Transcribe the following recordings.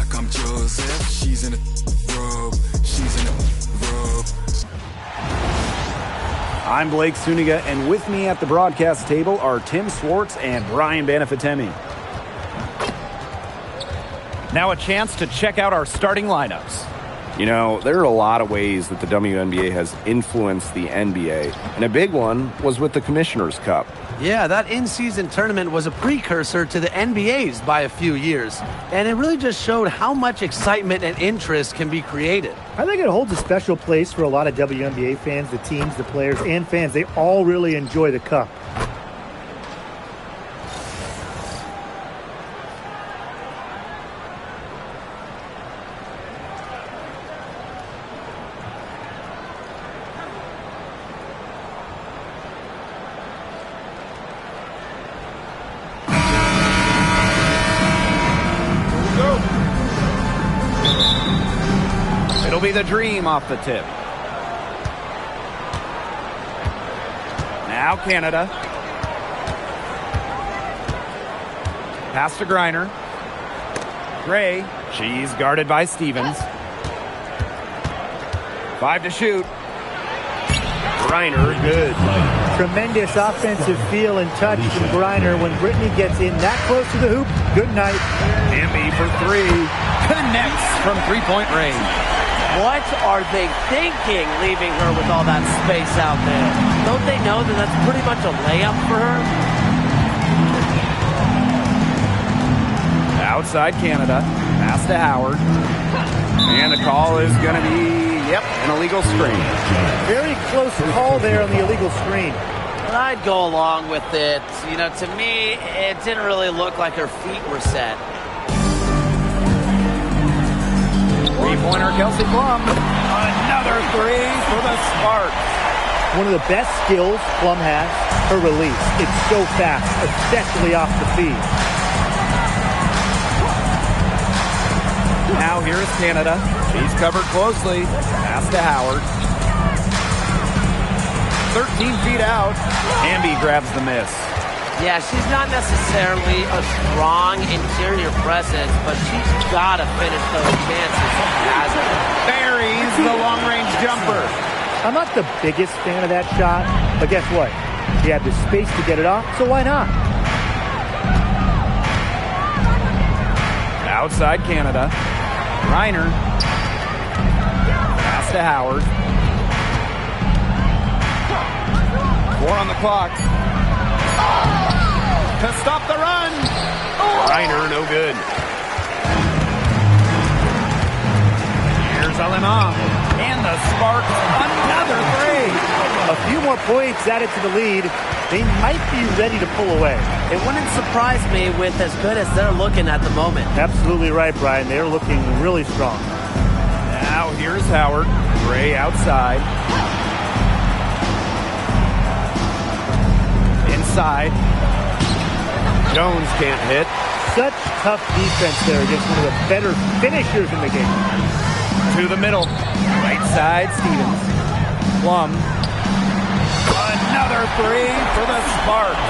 like I'm Joseph. She's in a robe. She's in a robe. I'm Blake Suniga, and with me at the broadcast table are Tim Swartz and Brian Banafitemi. Now a chance to check out our starting lineups. You know, there are a lot of ways that the WNBA has influenced the NBA, and a big one was with the Commissioner's Cup. Yeah, that in-season tournament was a precursor to the NBA's by a few years, and it really just showed how much excitement and interest can be created. I think it holds a special place for a lot of WNBA fans, the teams, the players, and fans. They all really enjoy the Cup. It'll be the Dream off the tip. Now Canada. Pass to Griner. Gray. She's guarded by Stevens. 5 to shoot. Griner, good. Tremendous offensive feel and touch from Griner. When Brittany gets in that close to the hoop, good night. Hamby for 3. Connects from three-point range. What are they thinking, leaving her with all that space out there? Don't they know that that's pretty much a layup for her? Outside Canada. Pass to Howard. And the call is going to be, an illegal screen. Very close call there on the illegal screen. But I'd go along with it. You know, to me, it didn't really look like her feet were set. Three-pointer, Kelsey Plum. Another 3 for the Sparks. One of the best skills Plum has, her release. It's so fast, especially off the feed. Now here's Canada. She's covered closely. Pass to Howard. 13 feet out. Hamby grabs the miss. Yeah, she's not necessarily a strong interior presence, but she's got to finish those chances. Buries the long-range jumper. I'm not the biggest fan of that shot, but guess what? She had the space to get it off, so why not? Outside Canada. Reiner. Pass to Howard. 4 on the clock. To stop the run. Reiner, no good. Here's Alemam. And the Sparks, another 3. A few more points added to the lead. They might be ready to pull away. It wouldn't surprise me with as good as they're looking at the moment. Absolutely right, Brian. They're looking really strong. Now here's Howard. Gray outside. Inside. Jones can't hit. Such tough defense there against one of the better finishers in the game. To the middle. Right side, Stevens. Plum. Another 3 for the Sparks.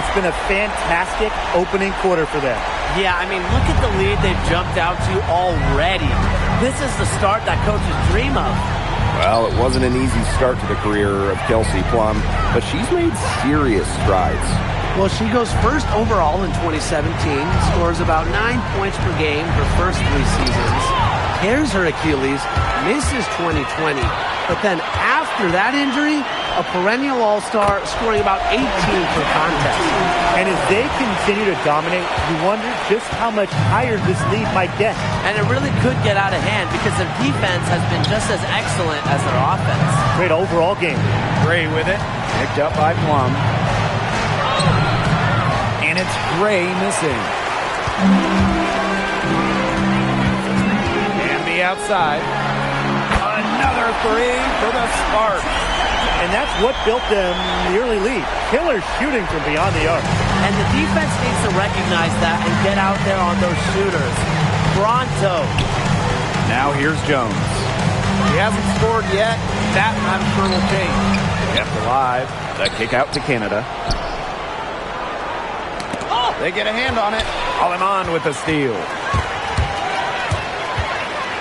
It's been a fantastic opening quarter for them. Yeah, I mean, look at the lead they've jumped out to already. This is the start that coaches dream of. Well, it wasn't an easy start to the career of Kelsey Plum, but she's made serious strides. Well, she goes first overall in 2017, scores about 9 points per game her first 3 seasons, tears her Achilles, misses 2020, but then after that injury, a perennial all-star, scoring about 18 per contest. And as they continue to dominate, you wonder just how much higher this lead might get. And it really could get out of hand because their defense has been just as excellent as their offense. Great overall game. Gray with it, picked up by Plum. And it's Gray missing. And the outside. Another 3 for the Sparks. And that's what built them the early lead. Killer shooting from beyond the arc. And the defense needs to recognize that and get out there on those shooters. Pronto. Now here's Jones. He hasn't scored yet. That, I'm sure, will change. Kept alive. The kick out to Canada. They get a hand on it. Aleman with the steal.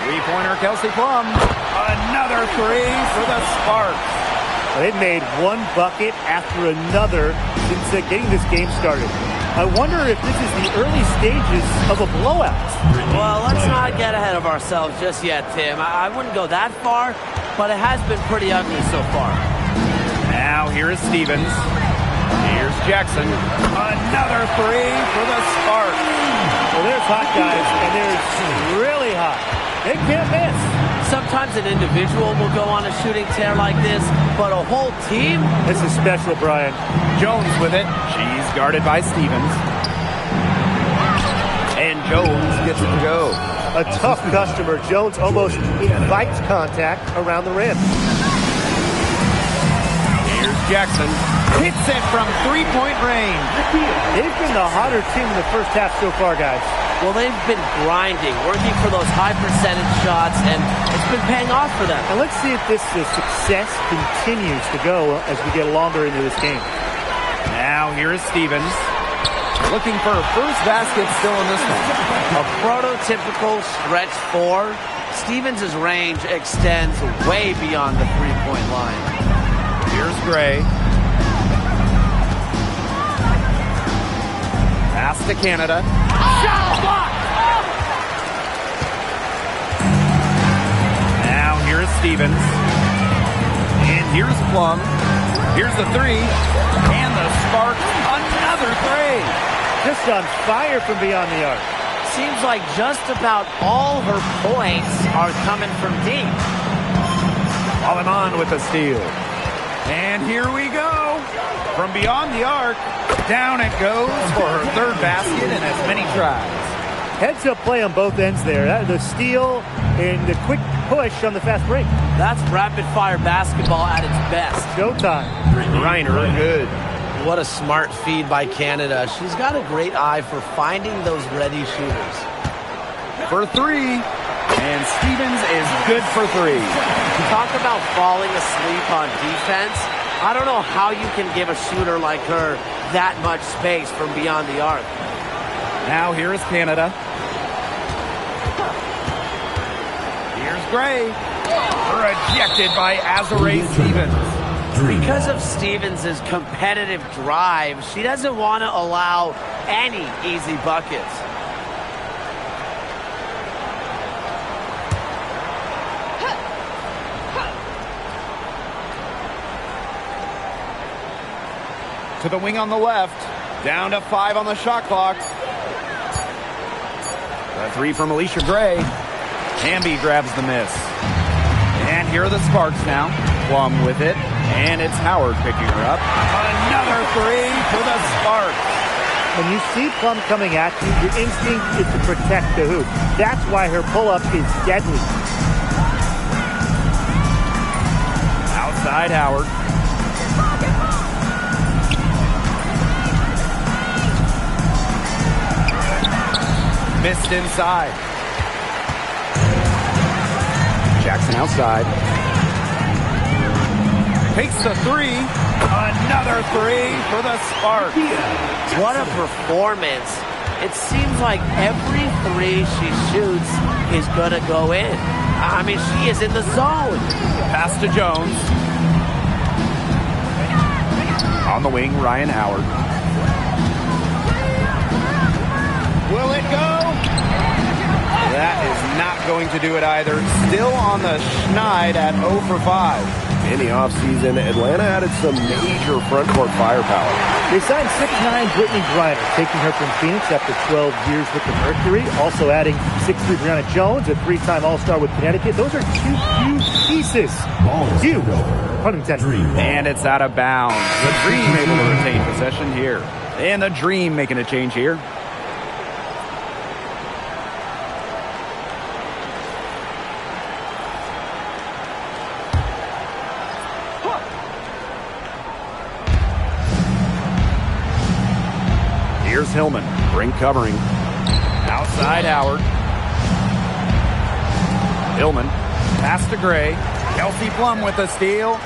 Three-pointer, Kelsey Plum. Another three for the Sparks. They've made one bucket after another since getting this game started. I wonder if this is the early stages of a blowout. Well, let's not get ahead of ourselves just yet, Tim. I wouldn't go that far, but it has been pretty ugly so far. Now here is Stevens. Here's Jackson. Another three for the Sparks. Well, there's hot guys, and there's really hot. They can't miss. Sometimes an individual will go on a shooting tear like this, but a whole team? This is special, Brian. Jones with it. She's guarded by Stevens. And Jones gets it to go. A tough customer. Jones almost invites contact around the rim. Here's Jackson. Hits it from three-point range. They've been the hotter team in the first half so far, guys. Well, they've been grinding, working for those high percentage shots, and it's been paying off for them. And let's see if this success continues to go as we get longer into this game. Now here is Stevens. Looking for a first basket still in this one. A prototypical stretch four. Stevens' range extends way beyond the three-point line. Here's Gray. Pass to Canada. Shot block! Now here's Stevens. And here's Plum. Here's the three. And the Sparks, another three. Just on fire from beyond the arc. Seems like just about all her points are coming from deep. Allen with the steal. And here we go. From beyond the arc, down it goes for her third basket in as many tries. Heads-up play on both ends there. The steal and the quick push on the fast break. That's rapid-fire basketball at its best. Showtime. Reiner, good. What a smart feed by Canada. She's got a great eye for finding those ready shooters. For three. And Stevens is good for three. Talk about falling asleep on defense. I don't know how you can give a shooter like her that much space from beyond the arc. Now here is Canada. Here's Gray. Rejected by Azare Stevens. Because of Stevens' competitive drive, she doesn't want to allow any easy buckets. To the wing on the left. Down to 5 on the shot clock. A three from Alicia Gray. Hamby grabs the miss. And here are the Sparks now. Plum with it. And it's Howard picking her up. Another three for the Sparks. When you see Plum coming at you, your instinct is to protect the hoop. That's why her pull-up is deadly. Outside Howard. Missed inside. Jackson outside. Takes the three. Another three for the Sparks. What a performance. It seems like every three she shoots is going to go in. I mean, she is in the zone. Pass to Jones. On the wing, Ryan Howard. Will it go? That is not going to do it either. Still on the schneid at 0 for 5. In the offseason, Atlanta added some major front court firepower. They signed 6'9" Brittany Griner, taking her from Phoenix after 12 years with the Mercury. Also adding 6'3" Brianna Jones, a 3-time All-Star with Connecticut. Those are two huge pieces. Huge. Pun intended. And it's out of bounds. The Dream able to retain possession here. And the Dream making a change here. Here's Hillman. Ring covering. Outside Howard. Hillman. Pass to Gray. Kelsey Plum with the steal.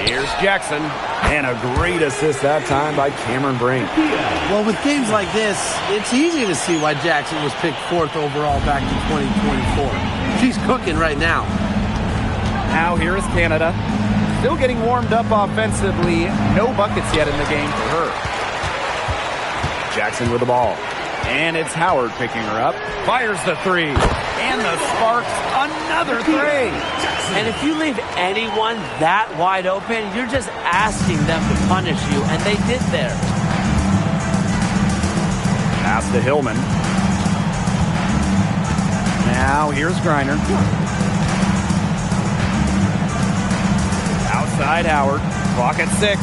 Here's Jackson. And a great assist that time by Cameron Brink. Well, with games like this, it's easy to see why Jackson was picked 4th overall back in 2024. She's cooking right now. Now here is Canada. Still getting warmed up offensively. No buckets yet in the game for her. Jackson with the ball. And it's Howard picking her up. Fires the three. And the Sparks, another three. And if you leave anyone that wide open, you're just asking them to punish you, and they did there. Pass to Hillman. Now here's Griner. Outside Howard. Clock at 6.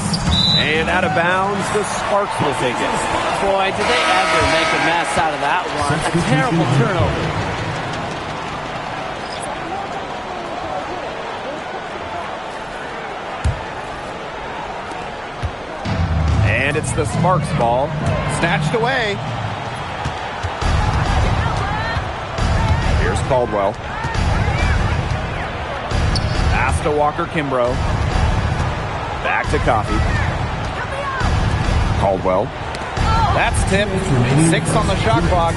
And out of bounds, the Sparks will take it. Boy, did they ever make a mess out of that one. A terrible turnover. And it's the Sparks ball. Snatched away. Here's Caldwell. Pass to Walker Kimbrough. Back to Coffey. Caldwell. That's tipped. 6 on the shot clock.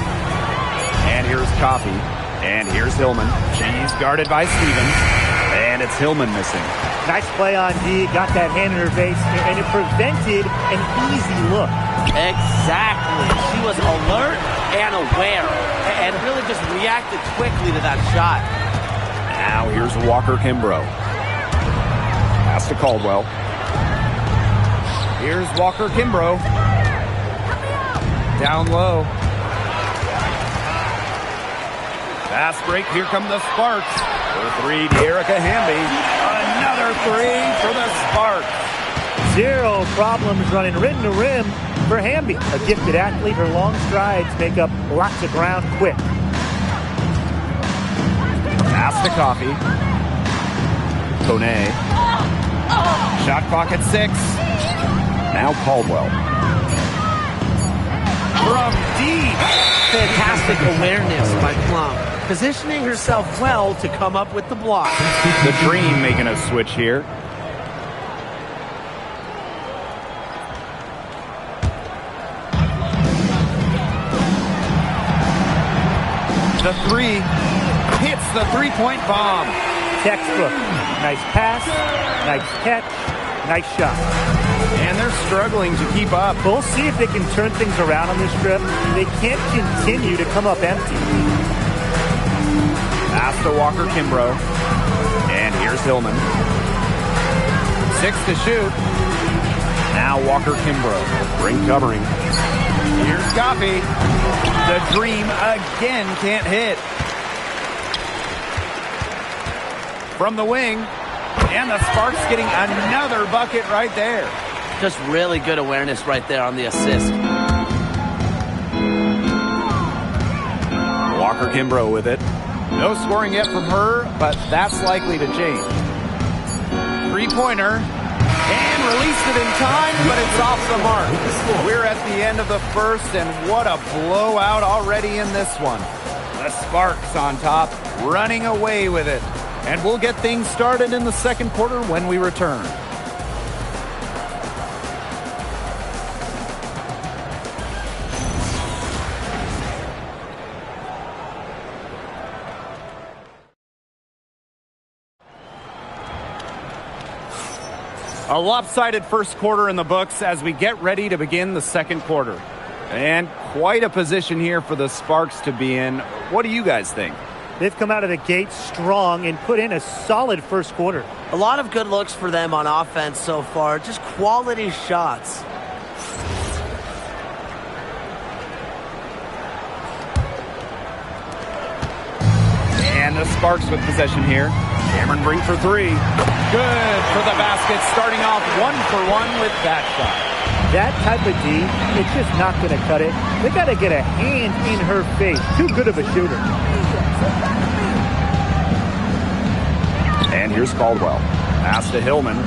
And here's Coffey. And here's Hillman. She's guarded by Stevens. And it's Hillman missing. Nice play on D. Got that hand in her face, and it prevented an easy look. Exactly. She was alert and aware and really just reacted quickly to that shot. Now here's Walker Kimbrough. Pass to Caldwell. Here's Walker Kimbrough. Down low. Fast break. Here come the Sparks. For 3 to Erica Hamby. Another 3 for the Sparks. 0 problems running rim to rim for Hamby. A gifted athlete, her long strides make up lots of ground quick. Pass to Coffey. Kone. Shot clock at 6. Now Caldwell. From deep. Fantastic awareness by Plum. Positioning herself well to come up with the block. The Dream making a switch here. The 3 hits the three-point bomb. Textbook. Nice pass, nice catch, nice shot. And they're struggling to keep up. We'll see if they can turn things around on this trip. They can't continue to come up empty. Pass to Walker Kimbrough. And here's Hillman. 6 to shoot. Now Walker Kimbrough. Ring covering. Here's Coffey. The Dream again can't hit. From the wing. And the Sparks getting another bucket right there. Just really good awareness right there on the assist. Walker Kimbrough with it. No scoring yet from her, but that's likely to change. Three-pointer. And released it in time, but it's off the mark. We're at the end of the first, and what a blowout already in this one. The Sparks on top, running away with it. And we'll get things started in the second quarter when we return. A lopsided first quarter in the books as we get ready to begin the second quarter. And quite a position here for the Sparks to be in. What do you guys think? They've come out of the gate strong and put in a solid first quarter. A lot of good looks for them on offense so far. Just quality shots. And the Sparks with possession here. Cameron Brink for 3. Good for the basket, starting off 1-for-1 with that shot. That type of D, it's just not going to cut it. They got to get a hand in her face. Too good of a shooter. And here's Caldwell. Pass to Hillman.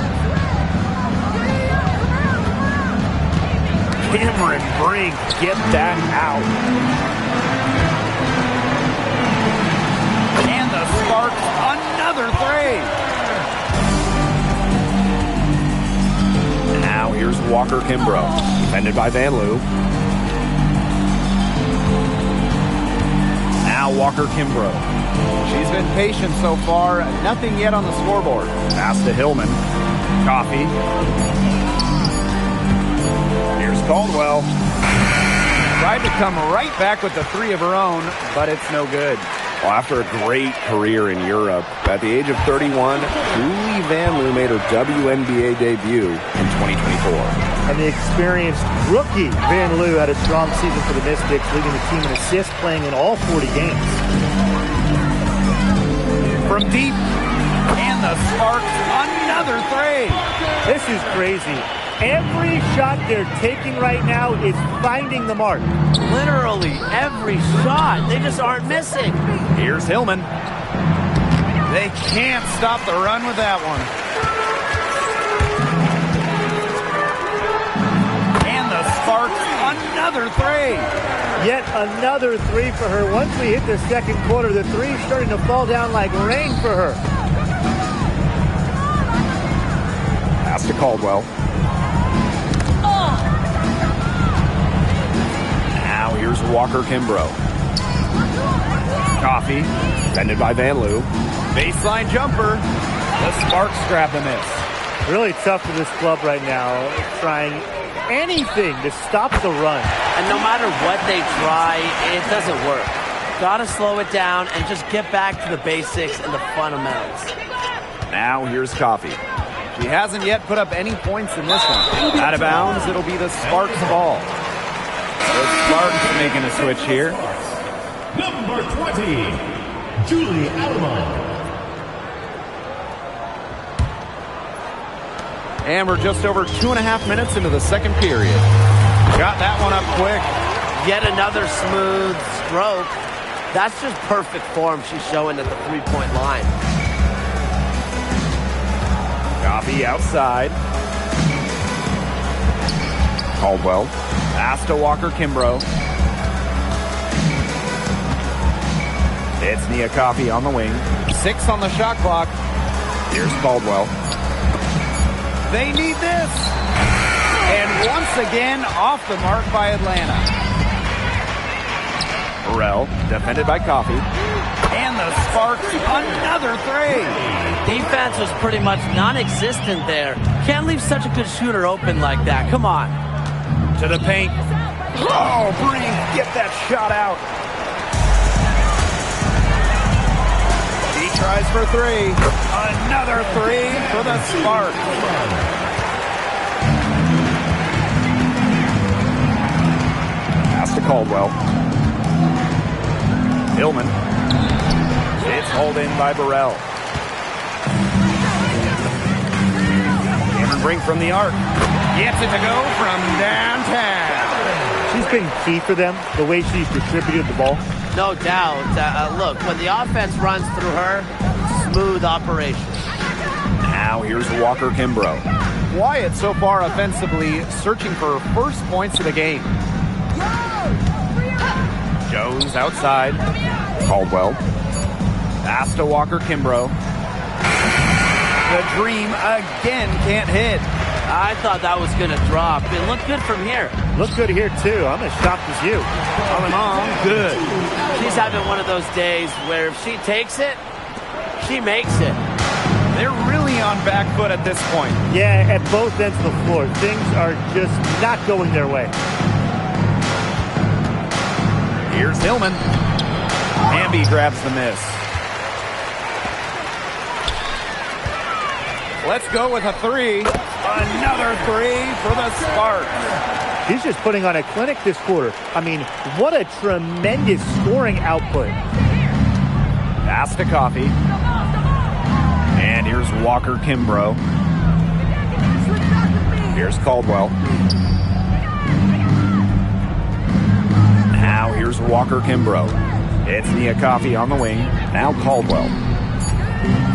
Cameron Brink, get that out. And the Sparks, another 3. Now Walker Kimbrough. Defended by Van Loo. Now Walker Kimbrough. She's been patient so far. Nothing yet on the scoreboard. Pass to Hillman. Coffee. Here's Caldwell. Tried to come right back with the three of her own, but it's no good. Well, after a great career in Europe, at the age of 31, Julie Van Loo made her WNBA debut in 2024. And the experienced rookie Van Loo had a strong season for the Mystics, leading the team in assists, playing in all 40 games. From deep, and the Sparks, another three. This is crazy. Every shot they're taking right now is finding the mark. Literally every shot. They just aren't missing. Here's Hillman. They can't stop the run with that one. And the Sparks, another three. Yet another three for her. Once we hit the second quarter, the three's starting to fall down like rain for her. Pass to Caldwell. Now here's Walker Kimbrough. Coffee. Defended by Van Loo. Baseline jumper. The Sparks grab the miss. Really tough for this club right now, trying anything to stop the run. And no matter what they try, it doesn't work. Gotta slow it down and just get back to the basics and the fundamentals. Now here's Coffee. She hasn't yet put up any points in this one. Out of bounds, it'll be the Sparks ball. The Sparks making a switch here. Number 20, Julie Alman. And we're just over 2.5 minutes into the second period. Got that one up quick. Yet another smooth stroke. That's just perfect form she's showing at the three-point line. Coffee outside. Caldwell. Pass to Walker Kimbrough. It's Nia Coffee on the wing. 6 on the shot clock. Here's Caldwell. They need this. And once again, off the mark by Atlanta. Burrell, defended by Coffee. And the Sparks, another three. Defense was pretty much non-existent there. Can't leave such a good shooter open like that. Come on. To the paint. Oh, Bree, get that shot out. He tries for three. Another three for the Sparks. Pass to Caldwell. Hillman. It's hauled in by Burrell. Cameron Brink from the arc. Gets it to go from downtown. She's been key for them, the way she's distributed the ball. No doubt. Look, when the offense runs through her, smooth operation. Now here's Walker Kimbrough. Wyatt so far offensively searching for her first points of the game. Jones outside. Caldwell. Pass to Walker Kimbrough. The dream again can't hit. I thought that was going to drop. It looked good from here. Looked good here, too. I'm as shocked as you. Coming on, good. She's having one of those days where if she takes it, she makes it. They're really on back foot at this point. Yeah, at both ends of the floor. Things are just not going their way. Here's Hillman. Hamby grabs the miss. Let's go with a three. Another three for the Sparks. He's just putting on a clinic this quarter. I mean, what a tremendous scoring output. Pass to Coffee. And here's Walker Kimbrough. Here's Caldwell. Now here's Walker Kimbrough. It's Nia Coffee on the wing. Now Caldwell.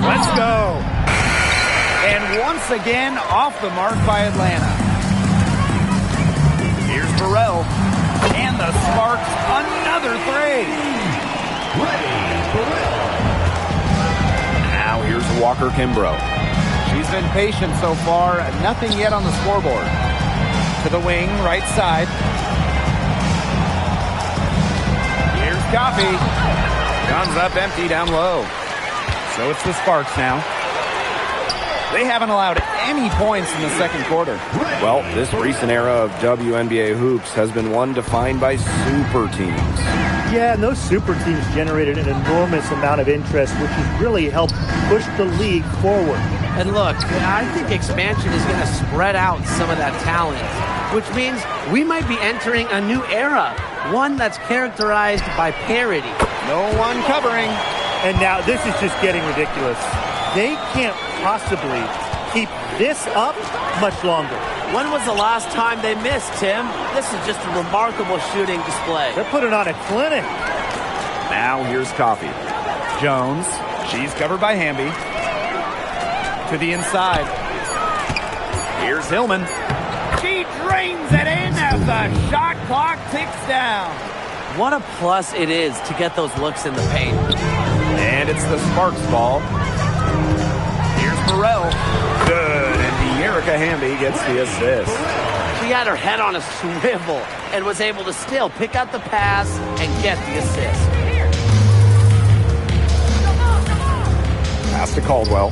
Let's go. And once again, off the mark by Atlanta. Here's Burrell. And the Sparks, another three. Now here's Walker Kimbrough. She's been patient so far. Nothing yet on the scoreboard. To the wing, right side. Here's Coffee. Guns up empty down low. So it's the Sparks now. They haven't allowed any points in the second quarter. Well, this recent era of WNBA hoops has been one defined by super teams. Yeah, and those super teams generated an enormous amount of interest, which has really helped push the league forward. And look, I think expansion is going to spread out some of that talent, which means we might be entering a new era, one that's characterized by parity. No one covering. And now this is just getting ridiculous. They can't possibly keep this up much longer. When was the last time they missed, Tim? This is just a remarkable shooting display. They're putting on a clinic. Now here's Coffee. Jones. She's covered by Hamby. To the inside. Here's Hillman. She drains it in as the shot clock ticks down. What a plus it is to get those looks in the paint. And it's the Sparks ball. Here's Burrell. Good. And De'Erica Hamby gets the assist. She had her head on a swivel and was able to still pick out the pass and get the assist. Pass to Caldwell.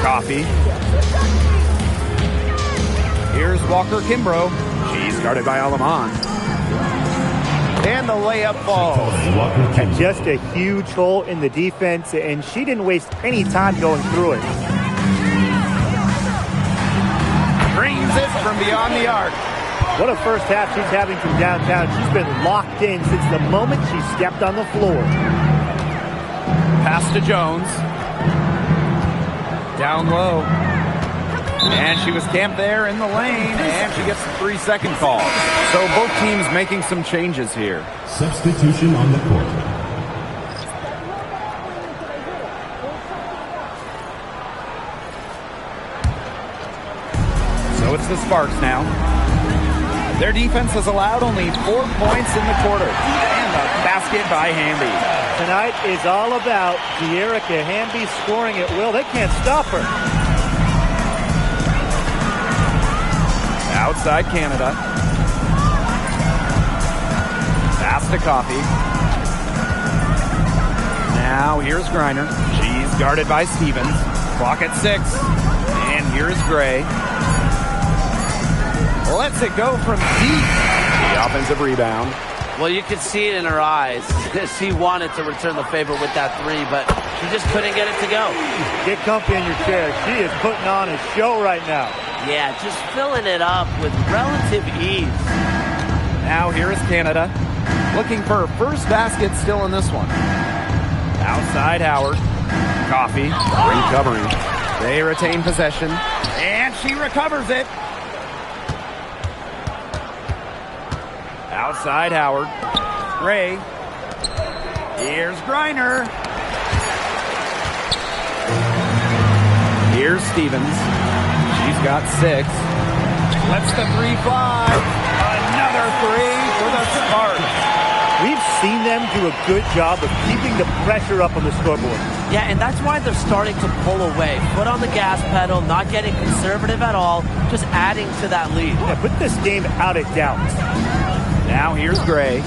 Coffee. Here's Walker Kimbrough. She's guarded by Alamon. And the layup falls. And just a huge hole in the defense, and she didn't waste any time going through it. Dreams it from beyond the arc. What a first half she's having from downtown. She's been locked in since the moment she stepped on the floor. Pass to Jones. Down low. And she was camped there in the lane, and she gets the 3-second call. So both teams making some changes here. Substitution on the court. So it's the Sparks now. Their defense has allowed only 4 points in the quarter. And a basket by Hamby. Tonight is all about De'Erica Hamby scoring at will. They can't stop her. Outside Canada. Pass to Coffee. Now here's Griner. She's guarded by Stevens. Clock at 6. And here's Gray. Lets it go from deep. The offensive rebound. Well, you could see it in her eyes. She wanted to return the favor with that 3, but she just couldn't get it to go. Get comfy in your chair. She is putting on a show right now. Yeah, just filling it up with relative ease. Now here is Canada. Looking for her first basket still in this one. Outside Howard. Coffee. Recovering. They retain possession. And she recovers it. Outside Howard. Gray. Here's Griner. Here's Stevens. She's got 6. Lets the 3 fly. Another 3 for the Sparks. We've seen them do a good job of keeping the pressure up on the scoreboard. Yeah, and that's why they're starting to pull away. Foot on the gas pedal, not getting conservative at all, just adding to that lead. Yeah, put this game out of doubt. Now here's Gray.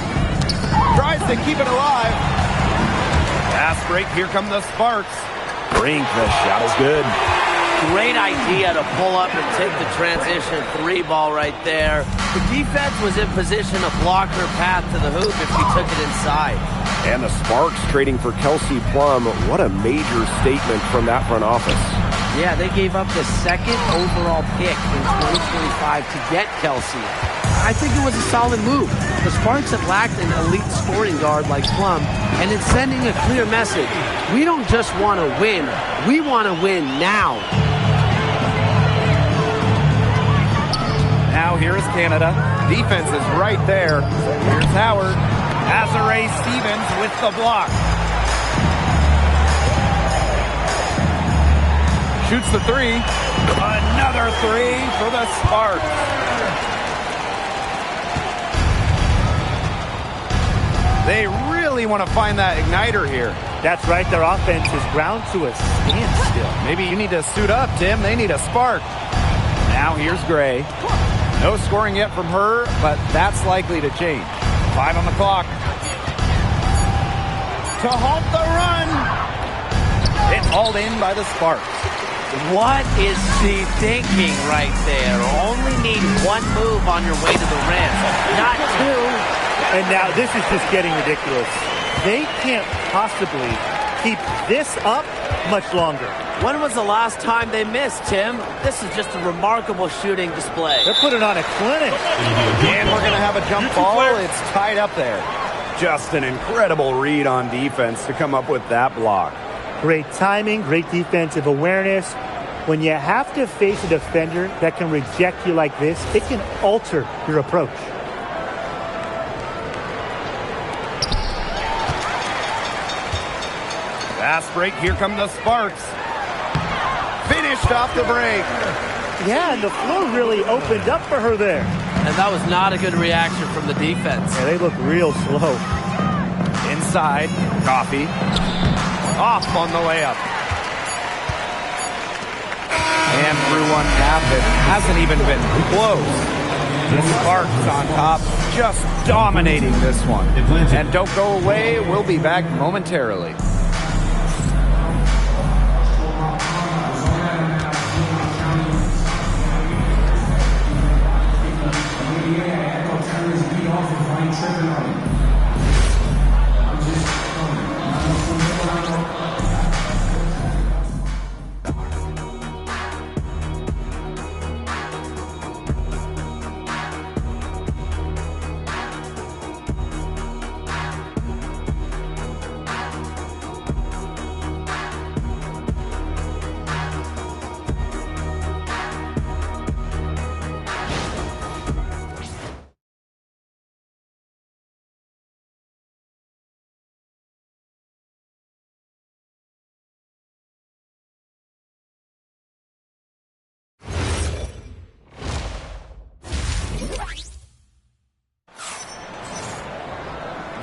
Tries to keep it alive. Pass break. Here come the Sparks. Brink, the shot is good. Great idea to pull up and take the transition 3 ball right there. The defense was in position to block her path to the hoop if she took it inside. And the Sparks trading for Kelsey Plum. What a major statement from that front office. Yeah, they gave up the 2nd overall pick in 2025 to get Kelsey. I think it was a solid move. The Sparks have lacked an elite scoring guard like Plum, and it's sending a clear message. We don't just want to win, we want to win now. Now here is Canada. Defense is right there. Here's Howard. Azare Stevens with the block. Shoots the 3. Another 3 for the Sparks. They really want to find that igniter here. That's right. Their offense is ground to a standstill. Maybe you need to suit up, Tim. They need a spark. Now Now here's Gray. No scoring yet from her, but that's likely to change. 5 on the clock. To halt the run. It's hauled in by the Sparks. What is she thinking right there? Only need one move on your way to the rim, not two. And now this is just getting ridiculous. They can't possibly keep this up much longer. When was the last time they missed, Tim? This is just a remarkable shooting display. They're putting on a clinic. And we're going to have a jump ball. It's tied up there. Just an incredible read on defense to come up with that block. Great timing, great defensive awareness. When you have to face a defender that can reject you like this, it can alter your approach. Fast break. Here come the Sparks. Finished off the break. Yeah, and the floor really opened up for her there. And that was not a good reaction from the defense. Yeah, they look real slow. Inside. Coffee. Off on the layup. And through one half, it hasn't even been close. The Sparks on top, just dominating this one. And don't go away, we'll be back momentarily.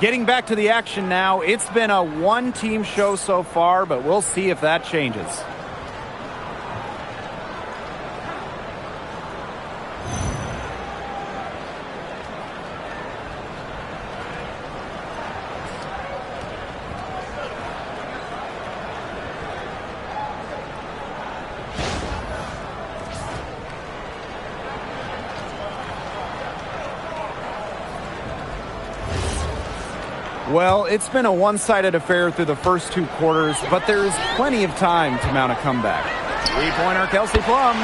Getting back to the action now. It's been a one-team show so far, but we'll see if that changes. Well, it's been a one-sided affair through the first 2 quarters, but there's plenty of time to mount a comeback. Three-pointer, Kelsey Plum.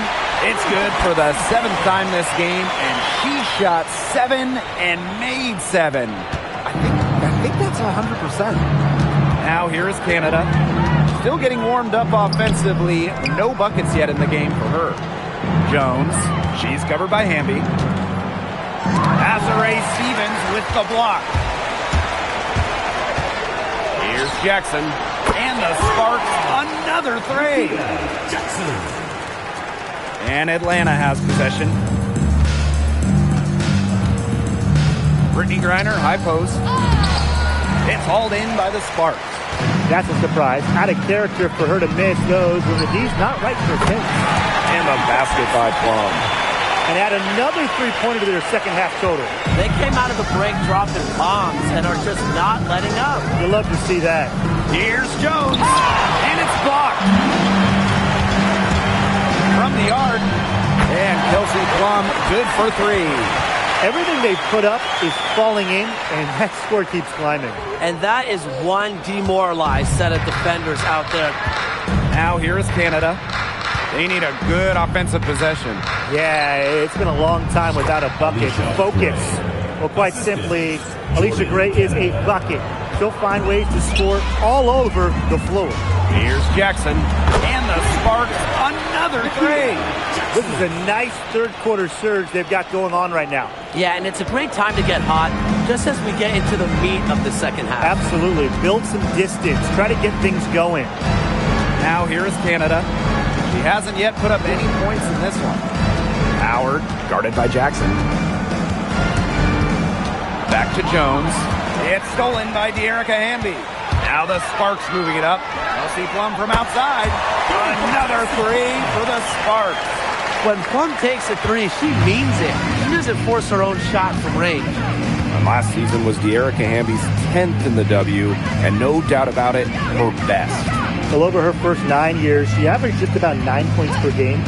It's good for the 7th time this game, and she shot 7 and made 7. I think that's 100%. Now here is Canada. Still getting warmed up offensively. No buckets yet in the game for her. Jones. She's covered by Hamby. Azare Stevens with the block. Here's Jackson, and the Sparks, another 3. And Atlanta has possession. Brittany Griner, high post. It's hauled in by the Sparks. That's a surprise. Out of character for her to miss those when the D's not right for her. And a basket by Plum. And add another three-pointer to their second half total. They came out of the break dropping bombs and are just not letting up. You'll love to see that. Here's Jones, and it's blocked. From the arc, and Kelsey Plum good for 3. Everything they've put up is falling in, and that score keeps climbing. And that is one demoralized set of defenders out there. Now here is Canada. They need a good offensive possession. Yeah, it's been a long time without a bucket. Focus. Well, quite simply, Alicia Gray is a bucket. She'll find ways to score all over the floor. Here's Jackson, and the Sparks, another 3. This is a nice third-quarter surge they've got going on right now. Yeah, and it's a great time to get hot, just as we get into the meat of the second half. Absolutely. Build some distance. Try to get things going. Now here is Canada. She hasn't yet put up any points in this one. Howard, guarded by Jackson. Back to Jones. It's stolen by De'Erica Hamby. Now the Sparks moving it up. Kelsey Plum from outside. Another 3 for the Sparks. When Plum takes a three, she means it. She doesn't force her own shot from range. Last season was De'Erica Hamby's 10th in the W, and no doubt about it, her best. Well, over her first 9 years, she averaged just about 9 points per game.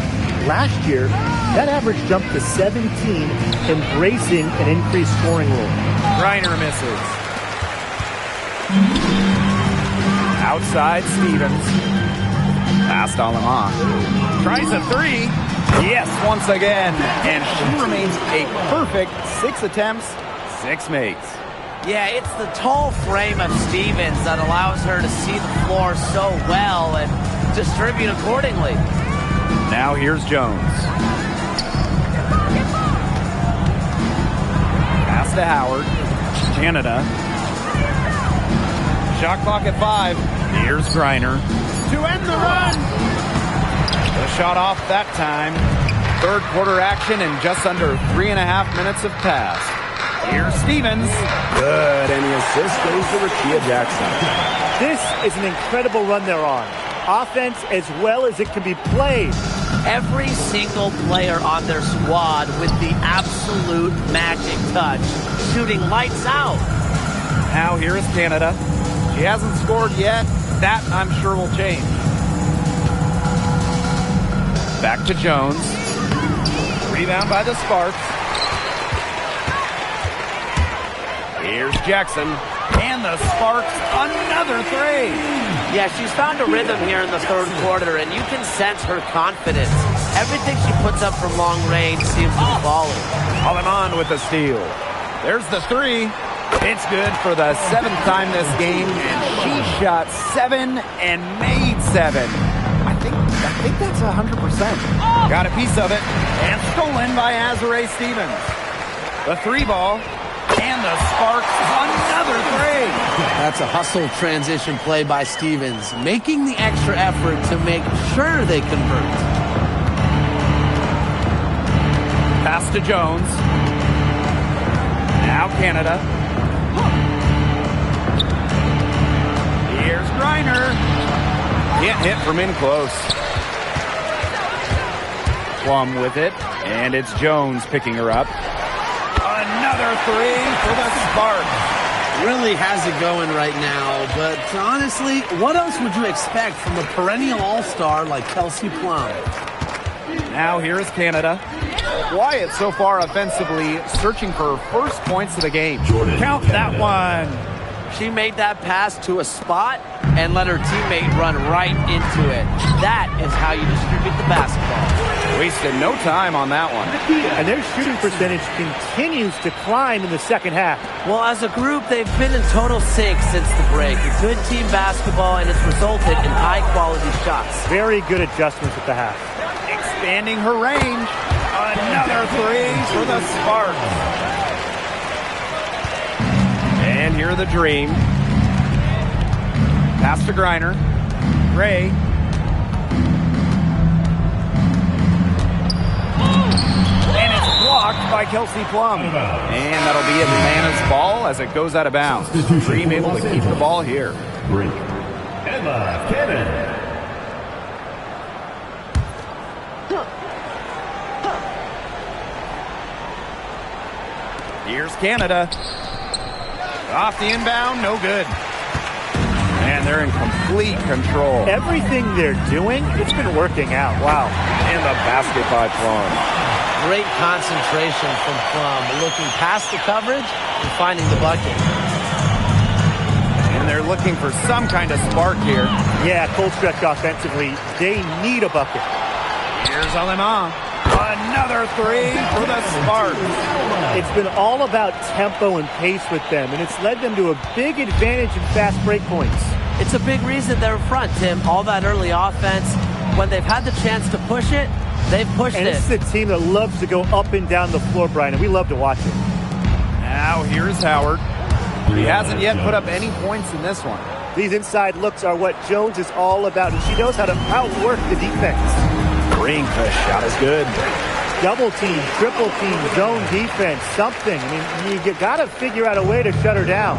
Last year, that average jumped to 17, embracing an increased scoring role. Griner misses. Outside Stevens. Past Aleman. Tries a three. Yes, once again. And she remains a perfect 6 attempts, 6 makes. Yeah, it's the tall frame of Stevens that allows her to see the floor so well and distribute accordingly. Now here's Jones. Pass to Howard. Canada. Shot clock at 5. Here's Griner to end the run. The shot off that time. Third quarter action in just under 3.5 minutes have passed. Here's Stevens. Good, and the assist goes to Rakia Jackson. This is an incredible run they're on. Offense as well as it can be played. Every single player on their squad with the absolute magic touch, shooting lights out. Now here is Canada. She hasn't scored yet. That, I'm sure, will change. Back to Jones. Rebound by the Sparks. Here's Jackson. And the Sparks, another three. Yeah, she's found a rhythm here in the third quarter, and you can sense her confidence. Everything she puts up from long range seems to be falling. Aleman with the steal. There's the three. It's good for the 7th time this game, and she shot 7 and made 7. I think that's 100%. Got a piece of it, and stolen by Azurá Stevens. The three ball, and the Sparks, another three. That's a hustle transition play by Stevens, making the extra effort to make sure they convert. Pass to Jones. Now Canada. Here's Griner. Can't hit from in close. Plum with it, and it's Jones picking her up. Another three for the Sparks. Really has it going right now, but honestly, what else would you expect from a perennial all-star like Kelsey Plum? Now here is Canada. Quiet so far offensively, searching for her first points of the game. Count that one. She made that pass to a spot and let her teammate run right into it. That is how you distribute the basketball. Wasted no time on that one. And their shooting percentage continues to climb in the second half. Well, as a group, they've been in total sync since the break. Good team basketball, and it's resulted in high-quality shots. Very good adjustments at the half. Expanding her range. Another three for the Sparks. And here the Dream. Pass to Griner. Gray. And it's blocked by Kelsey Plum. And that'll be Atlanta's ball as it goes out of bounds. Dream able to keep the ball here. Break. Emma Cannon. Here's Canada. Off the inbound, no good. And they're in complete control. Everything they're doing, it's been working out. Wow. And the basket by Plum. Great concentration from Plum, looking past the coverage and finding the bucket. And they're looking for some kind of spark here. Yeah, cold stretch offensively. They need a bucket. Here's Aleman. Another three for the Sparks. It's been all about tempo and pace with them, and it's led them to a big advantage in fast break points. It's a big reason they're in front, Tim. All that early offense, when they've had the chance to push it, they've pushed and it. And this is a team that loves to go up and down the floor, Brian, and we love to watch it. Now here's Howard. He hasn't yet put up any points in this one. These inside looks are what Jones is all about, and she knows how to outwork the defense. Ring, the shot is good. Double team, triple team, zone defense, something. I mean, you got to figure out a way to shut her down.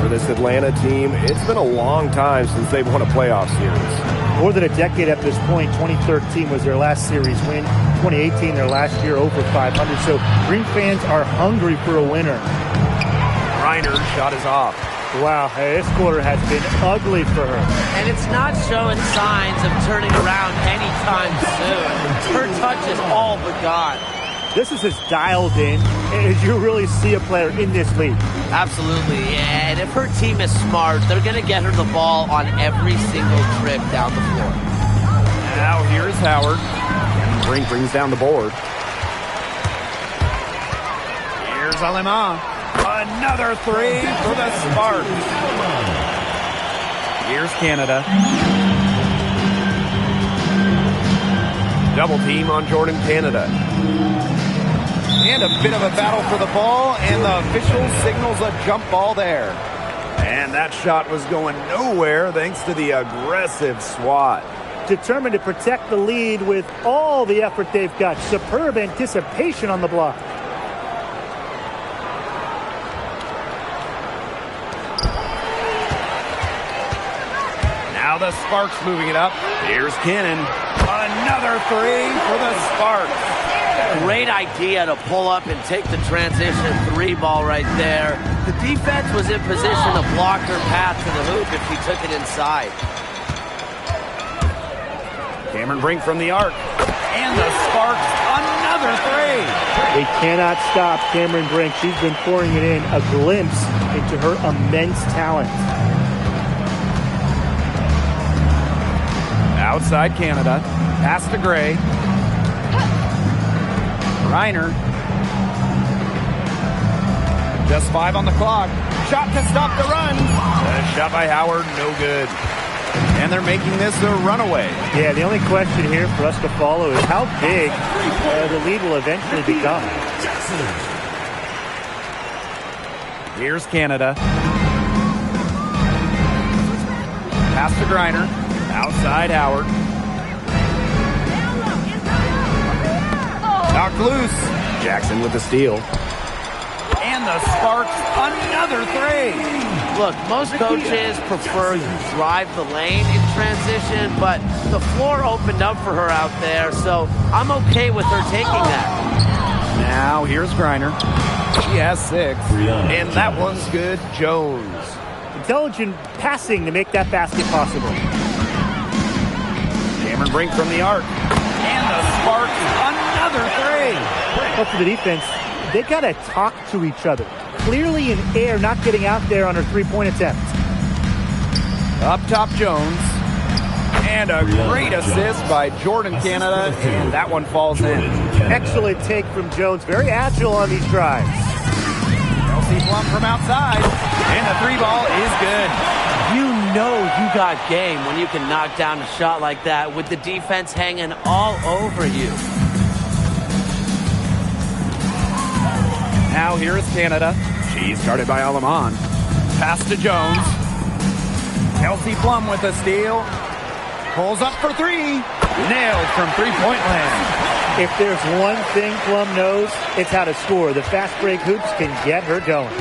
For this Atlanta team, it's been a long time since they've won a playoff series. More than a decade at this point. 2013 was their last series win. 2018, their last year over 500. So Green fans are hungry for a winner. Reiner's shot is off. Wow, hey, this quarter has been ugly for her. And it's not showing signs of turning around anytime soon. Her touch is all but gone. This is as dialed in as you really see a player in this league. Absolutely, and if her team is smart, they're going to get her the ball on every single trip down the floor. Now here's Howard. Brink brings down the board. Here's Alema. Another three for the Sparks. Here's Canada. Double team on Jordan Canada. And a bit of a battle for the ball, and the official signals a jump ball there. And that shot was going nowhere thanks to the aggressive swat. Determined to protect the lead with all the effort they've got. Superb anticipation on the block. Now the Sparks moving it up. Here's Cannon. Another three for the Sparks. Great idea to pull up and take the transition three ball right there. The defense was in position to block her path to the hoop if he took it inside. Cameron Brink from the arc. And the Sparks, another three. They cannot stop Cameron Brink. She's been pouring it in. A glimpse into her immense talent. Outside Canada. Pass to Gray. Reiner. Just 5 on the clock. Shot to stop the run. A shot by Howard, no good. And they're making this a runaway. Yeah, the only question here for us to follow is how big the lead will eventually become. Here's Canada. Pass to Griner. Outside Howard. Knocked loose. Jackson with the steal. And the Sparks, another three. Look, most coaches prefer to drive the lane in transition, but the floor opened up for her out there, so I'm okay with her taking that. Now here's Griner. She has 6. And that one's good. Jones. Intelligent passing to make that basket possible. Cameron Brink from the arc. And the Sparks, another three. But for the defense, they got to talk to each other. Clearly in air, not getting out there on her three-point attempt. Up top, Jones. And a great assist by Jordan Canada, and that one falls in. Excellent take from Jones. Very agile on these drives. Kelsey Plum from outside, and the three ball is good. You know you got game when you can knock down a shot like that with the defense hanging all over you. Now here is Canada. She's started by Aleman. Pass to Jones. Kelsey Plum with a steal. Pulls up for three. Nailed from three-point land. If there's one thing Plum knows, it's how to score. The fast break hoops can get her going.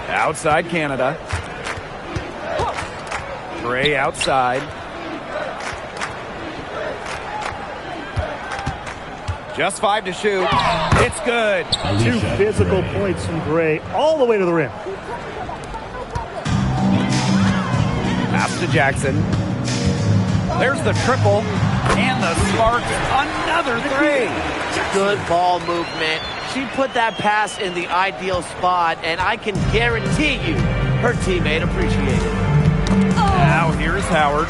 Outside Canada. Gray outside. Just 5 to shoot. It's good. 2 physical points from Gray all the way to the rim. Pass to Jackson. There's the triple. And the Sparks, another three. Good ball movement. She put that pass in the ideal spot, and I can guarantee you her teammate appreciated it. Now here's Howard.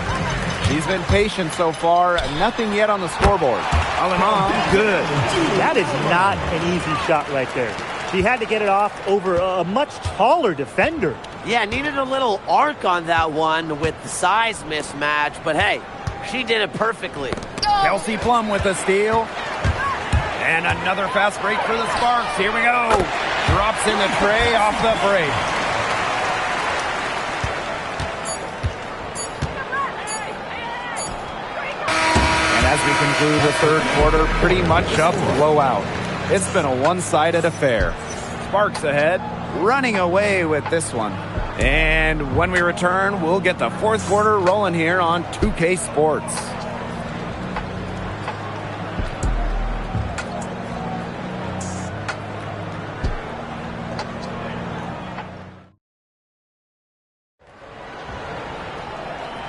She's been patient so far. Nothing yet on the scoreboard. Aleman, good. That is not an easy shot right there. She had to get it off over a much taller defender. Yeah, needed a little arc on that one with the size mismatch, but hey, she did it perfectly. Kelsey Plum with a steal. And another fast break for the Sparks. Here we go. Drops in the tray off the break. And as we conclude the third quarter, pretty much a blowout. It's been a one-sided affair. Sparks ahead, running away with this one. And when we return, we'll get the fourth quarter rolling here on 2K Sports.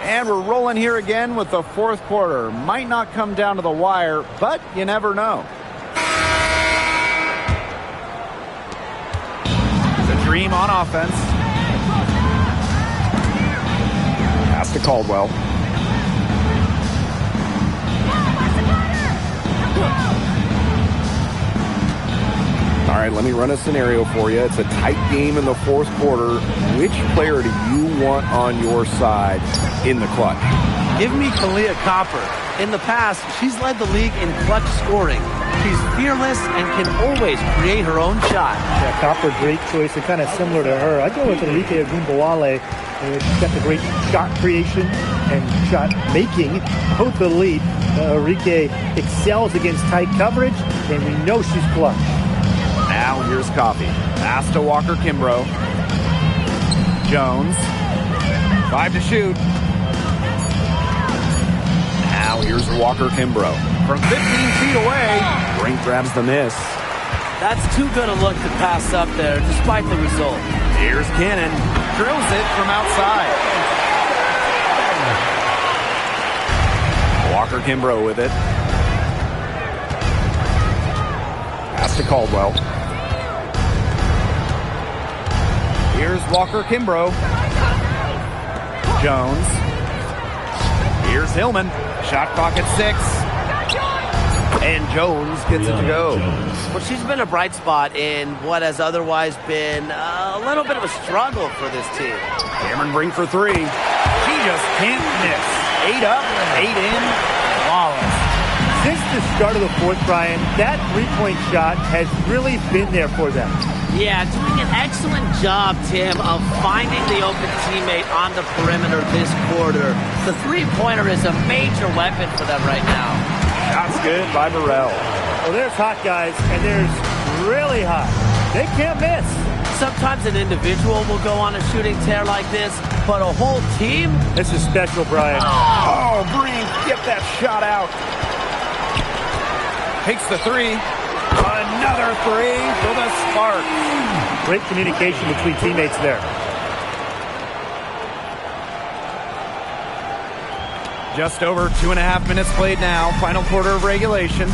And we're rolling here again with the fourth quarter. Might not come down to the wire, but you never know. The Dream on offense. Pass to Caldwell. All right, let me run a scenario for you. It's a tight game in the fourth quarter. Which player do you want on your side in the clutch? Give me Kalia Copper. In the past, she's led the league in clutch scoring. She's fearless and can always create her own shot. Yeah, Copper, great choice, and kind of similar to her. I'd go with Enrique Agumbawale. She's got the great shot creation and shot making, both elite. Enrique excels against tight coverage, and we know she's clutch. Now here's Coffee. Pass to Walker Kimbrough. Jones. 5 to shoot. Now here's Walker Kimbrough. From 15 feet away, Brink grabs the miss. That's too good a look to pass up there, despite the result. Here's Cannon. Drills it from outside. Walker Kimbrough with it. Pass to Caldwell. Here's Walker Kimbrough. Jones. Here's Hillman. Shot clock at 6. And Jones gets it to go. Well, she's been a bright spot in what has otherwise been a little bit of a struggle for this team. Cameron Brink for 3. She just can't miss. 8 up, 8 in. Flawless. Since the start of the fourth, Brian, that three-point shot has really been there for them. Yeah, doing an excellent job, Tim, of finding the open teammate on the perimeter this quarter. The three-pointer is a major weapon for them right now. That's good by Burrell. Well, there's hot guys, and there's really hot. They can't miss. Sometimes an individual will go on a shooting tear like this, but a whole team? This is special, Brian. Oh, Brink, get that shot out. Takes the 3. Another 3 for the Sparks. Great communication between teammates there. Just over 2.5 minutes played now. Final quarter of regulation.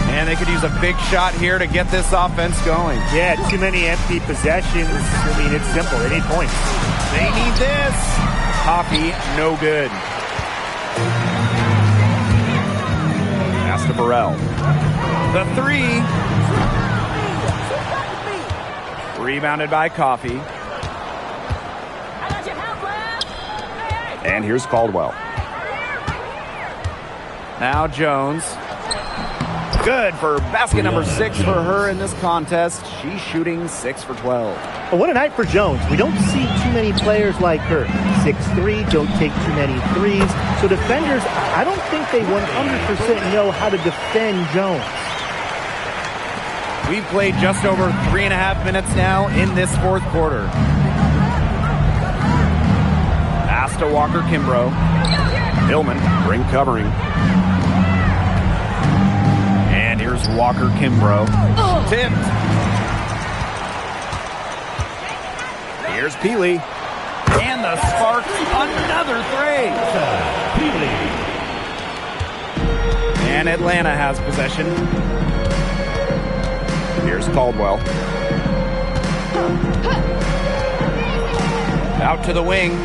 And they could use a big shot here to get this offense going. Yeah, too many empty possessions. I mean, it's simple. They need points. They need this. Coffee, no good. Pass to Burrell. The 3. Rebounded by Coffee. And here's Caldwell. Now Jones. Good for basket number 6 for her in this contest. She's shooting 6 for 12. Well, what a night for Jones. We don't see too many players like her. 6'3", don't take too many threes. So defenders, I don't think they 100% know how to defend Jones. We've played just over 3.5 minutes now in this fourth quarter. Pass to Walker Kimbrough. Hillman, Brink covering. And here's Walker Kimbrough. Tipped. Here's Peely. And the Sparks, another 3. And Atlanta has possession. Here's Caldwell. Out to the wing.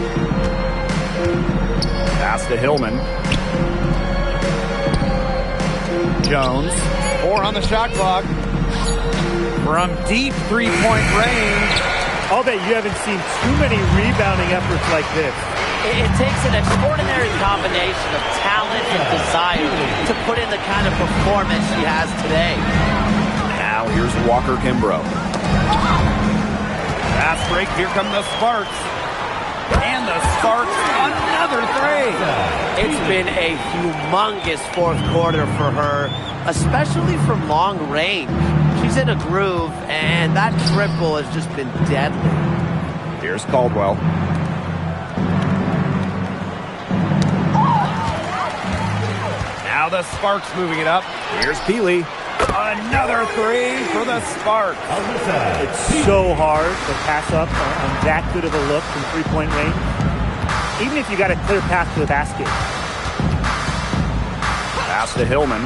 Pass to Hillman. Jones. 4 on the shot clock. From deep three-point range. I'll bet you haven't seen too many rebounding efforts like this. It takes an extraordinary combination of talent and desire to put in the kind of performance she has today. Now here's Walker Kimbrough. Fast break, here come the Sparks. And the Sparks, another 3. It's been a humongous fourth quarter for her, especially from long range. She's in a groove, and that triple has just been deadly. Here's Caldwell. Now the Sparks moving it up. Here's Peely. Another three for the Sparks. It's so hard to pass up on that good of a look from three-point range, even if you got a clear path to the basket. Pass to Hillman.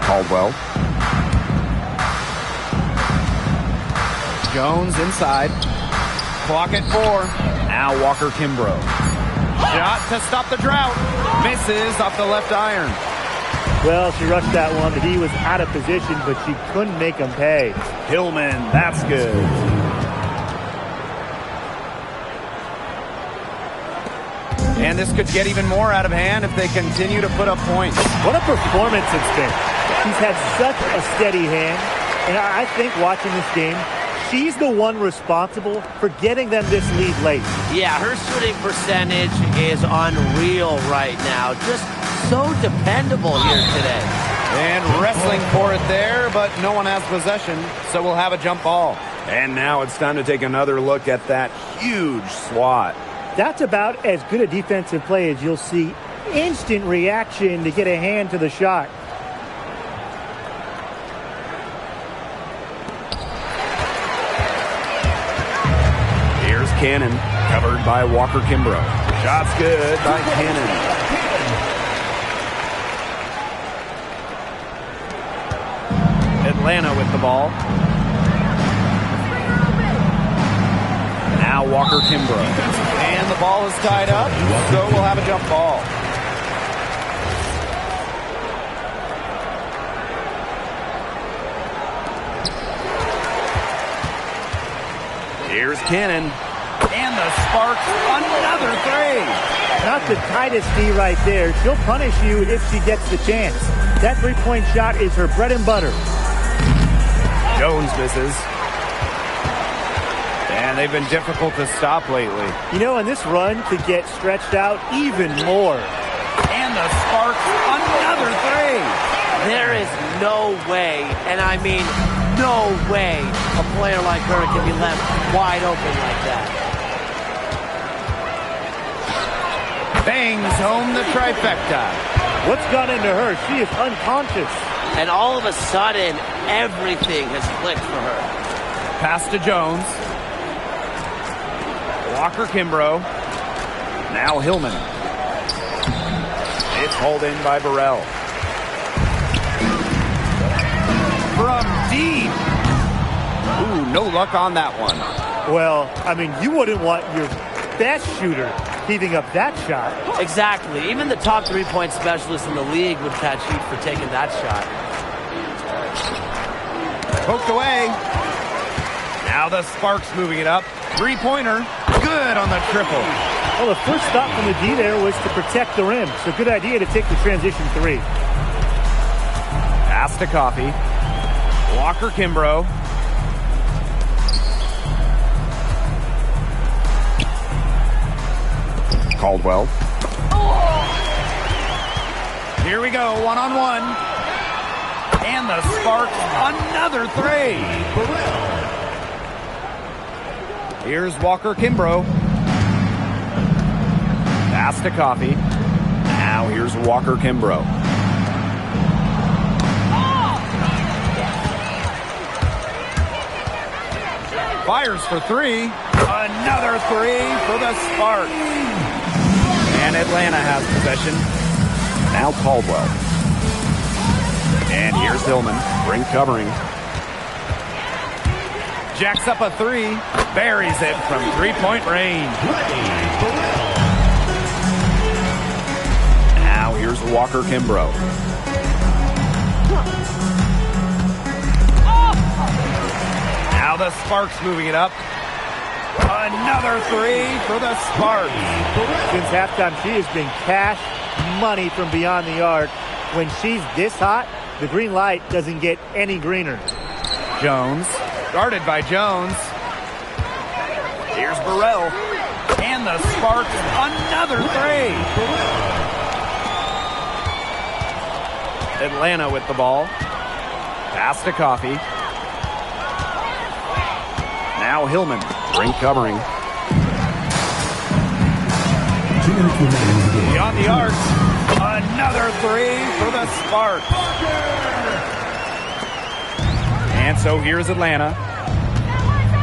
Caldwell. Jones inside. Clock at 4. Now Walker Kimbrough. Shot to stop the drought. Misses off the left iron. Well, she rushed that one, but he was out of position, but she couldn't make him pay. Hillman, that's good. And this could get even more out of hand if they continue to put up points. What a performance it's been. He's had such a steady hand, and I think watching this game, she's the one responsible for getting them this lead late. Yeah, her shooting percentage is unreal right now. Just so dependable here today. And wrestling for it there, but no one has possession, so we'll have a jump ball. And now it's time to take another look at that huge swat. That's about as good a defensive play as you'll see. Instant reaction to get a hand to the shot. Here's Cannon, covered by Walker Kimbrough. Shot's good by Cannon. Atlanta with the ball. Now Walker Kimbrough. And the ball is tied up, so we'll have a jump ball. Here's Cannon. And the Sparks, another three. Not the tightest D right there. She'll punish you if she gets the chance. That three-point shot is her bread and butter. Jones misses. And they've been difficult to stop lately. You know, and this run could get stretched out even more. And the Sparks, another three. There is no way, and I mean no way, a player like her can be left wide open like that. Bangs home the trifecta. What's gone into her? She is unconscious. And all of a sudden, everything has clicked for her. Pass to Jones. Walker Kimbrough. Now Hillman. It's hauled in by Burrell. From deep. Ooh, no luck on that one. Well, I mean, you wouldn't want your best shooter heaving up that shot. Exactly. Even the top three-point specialist in the league would catch heat for taking that shot. Poked away. Now the Sparks moving it up. Three-pointer. Good on the triple. Well, the first thought from the D there was to protect the rim. So good idea to take the transition three. Pass to Coffee. Walker Kimbrough. Caldwell. Here we go, one-on-one. And the Sparks, another three. Here's Walker Kimbrough. Pass to Coffee. Now here's Walker Kimbrough. Fires for three. Another three for the Sparks. And Atlanta has possession. Now Caldwell. And here's Hillman. Ring covering. Jacks up a three. Buries it from three-point range. Now here's Walker Kimbrough. Now the Sparks moving it up. Another three for the Sparks. Since halftime, she has been cash money from beyond the arc. When she's this hot, the green light doesn't get any greener. Jones, guarded by Jones. Here's Burrell. And the Sparks, another three. Atlanta with the ball. Pass to Coffee. Now Hillman. Great covering. 2 minutes remaining in the game. Beyond the arc. Another three for the Sparks. And so here's Atlanta.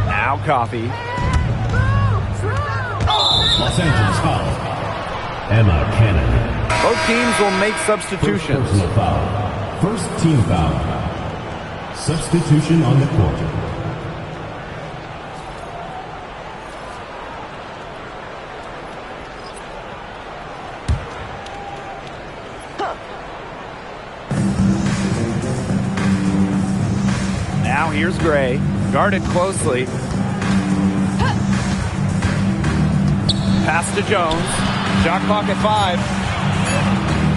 Now Coffee. Los Angeles foul. Emma Cannon. Both teams will make substitutions. First personal foul. First team foul. Substitution on the court. Now here's Gray. Guarded closely. Pass to Jones. Shot clock at 5.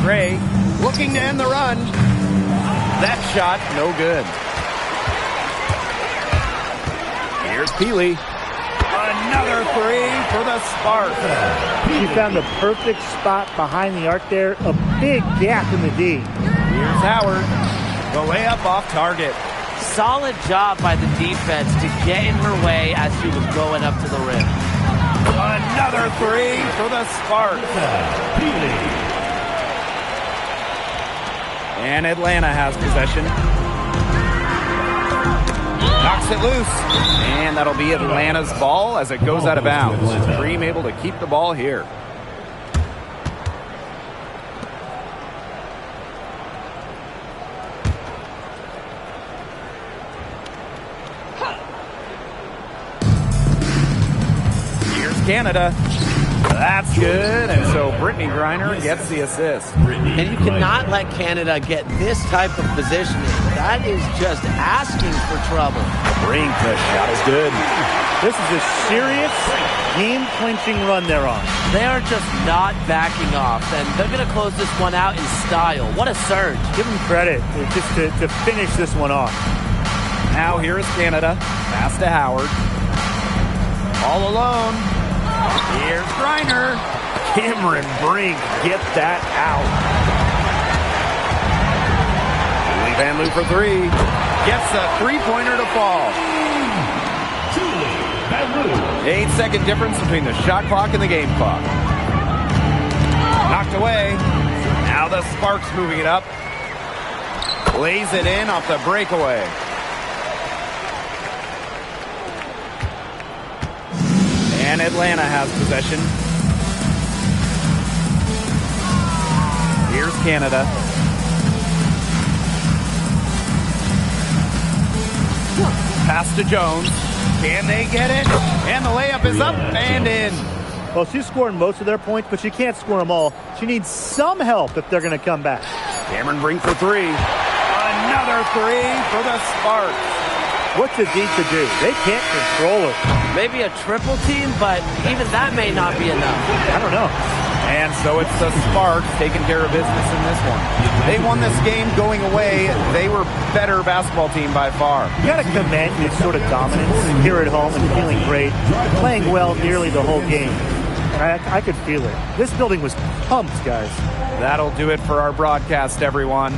Gray looking to end the run. That shot, no good. Here's Peely. Another three for the Sparks. She found the perfect spot behind the arc there. A big gap in the D. Here's Howard. The layup off target. Solid job by the defense to get in her way as she was going up to the rim. Another three for the Sparks. And Atlanta has possession. Knocks it loose. And that'll be Atlanta's ball as it goes out of bounds. Dream able to keep the ball here. Canada. That's good. And so Brittany Griner gets the assist. And you cannot let Canada get this type of positioning. That is just asking for trouble. Brink, the shot is good. This is a serious game-clinching run they're on. They are just not backing off, and they're going to close this one out in style. What a surge. Give them credit just to finish this one off. Now here is Canada. Pass to Howard. All alone. Here's Griner. Cameron Brink, get that out. Julie Van Loo for three. Gets a three-pointer to fall. 8-second difference between the shot clock and the game clock. Knocked away. Now the Sparks moving it up. Lays it in off the breakaway. And Atlanta has possession. Here's Canada. Pass to Jones. Can they get it? And the layup is up and in. Well, she's scoring most of their points, but she can't score them all. She needs some help if they're going to come back. Cameron Brink for three. Another three for the Sparks. What's a D to do? They can't control her. Maybe a triple team, but even that may not be enough. I don't know. And so it's the Sparks taking care of business in this one. They won this game going away. They were better basketball team by far. You got to commend this sort of dominance here at home and feeling great, playing well nearly the whole game. And I could feel it. This building was pumped, guys. That'll do it for our broadcast, everyone.